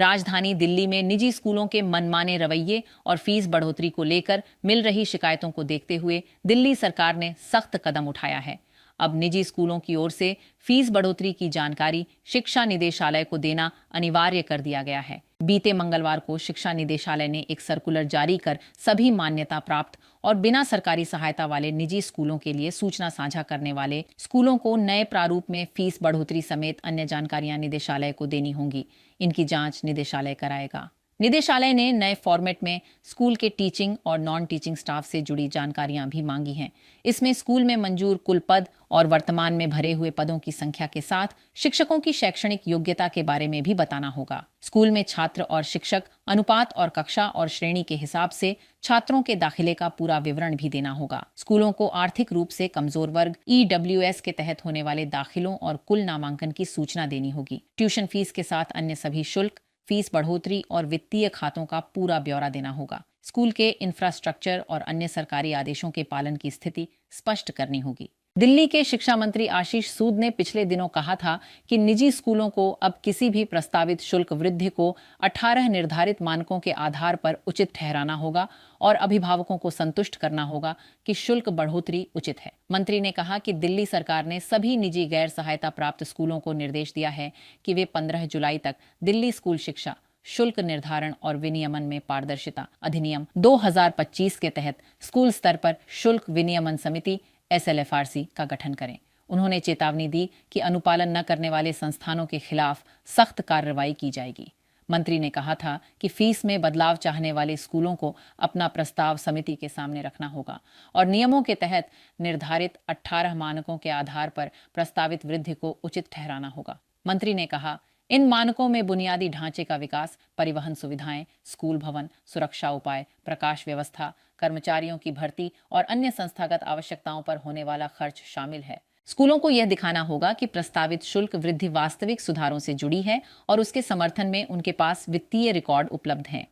राजधानी दिल्ली में निजी स्कूलों के मनमाने रवैये और फीस बढ़ोतरी को लेकर मिल रही शिकायतों को देखते हुए दिल्ली सरकार ने सख्त कदम उठाया है। अब निजी स्कूलों की ओर से फीस बढ़ोतरी की जानकारी शिक्षा निदेशालय को देना अनिवार्य कर दिया गया है। बीते मंगलवार को शिक्षा निदेशालय ने एक सर्कुलर जारी कर सभी मान्यता प्राप्त और बिना सरकारी सहायता वाले निजी स्कूलों के लिए सूचना साझा करने वाले स्कूलों को नए प्रारूप में फीस बढ़ोतरी समेत अन्य जानकारियां निदेशालय को देनी होंगी। इनकी जांच निदेशालय कराएगा। निदेशालय ने नए फॉर्मेट में स्कूल के टीचिंग और नॉन टीचिंग स्टाफ से जुड़ी जानकारियां भी मांगी हैं। इसमें स्कूल में मंजूर कुल पद और वर्तमान में भरे हुए पदों की संख्या के साथ शिक्षकों की शैक्षणिक योग्यता के बारे में भी बताना होगा। स्कूल में छात्र और शिक्षक अनुपात और कक्षा और श्रेणी के हिसाब से छात्रों के दाखिले का पूरा विवरण भी देना होगा। स्कूलों को आर्थिक रूप से कमजोर वर्ग EWS के तहत होने वाले दाखिलों और कुल नामांकन की सूचना देनी होगी। ट्यूशन फीस के साथ अन्य सभी शुल्क, फीस बढ़ोतरी और वित्तीय खातों का पूरा ब्यौरा देना होगा। स्कूल के इंफ्रास्ट्रक्चर और अन्य सरकारी आदेशों के पालन की स्थिति स्पष्ट करनी होगी। दिल्ली के शिक्षा मंत्री आशीष सूद ने पिछले दिनों कहा था कि निजी स्कूलों को अब किसी भी प्रस्तावित शुल्क वृद्धि को 18 निर्धारित मानकों के आधार पर उचित ठहराना होगा और अभिभावकों को संतुष्ट करना होगा कि शुल्क बढ़ोतरी उचित है। मंत्री ने कहा कि दिल्ली सरकार ने सभी निजी गैर सहायता प्राप्त स्कूलों को निर्देश दिया है कि वे 15 जुलाई तक दिल्ली स्कूल शिक्षा शुल्क निर्धारण और विनियमन में पारदर्शिता अधिनियम 2025 के तहत स्कूल स्तर पर शुल्क विनियमन समिति SLFRC का गठन करें। उन्होंने चेतावनी दी कि अनुपालन न करने वाले संस्थानों के खिलाफ सख्त कार्रवाई की जाएगी। मंत्री ने कहा था कि फीस में बदलाव चाहने वाले स्कूलों को अपना प्रस्ताव समिति के सामने रखना होगा और नियमों के तहत निर्धारित 18 मानकों के आधार पर प्रस्तावित वृद्धि को उचित ठहराना होगा। मंत्री ने कहा, इन मानकों में बुनियादी ढांचे का विकास, परिवहन सुविधाएं, स्कूल भवन, सुरक्षा उपाय, प्रकाश व्यवस्था, कर्मचारियों की भर्ती और अन्य संस्थागत आवश्यकताओं पर होने वाला खर्च शामिल है। स्कूलों को यह दिखाना होगा कि प्रस्तावित शुल्क वृद्धि वास्तविक सुधारों से जुड़ी है और उसके समर्थन में उनके पास वित्तीय रिकॉर्ड उपलब्ध हैं।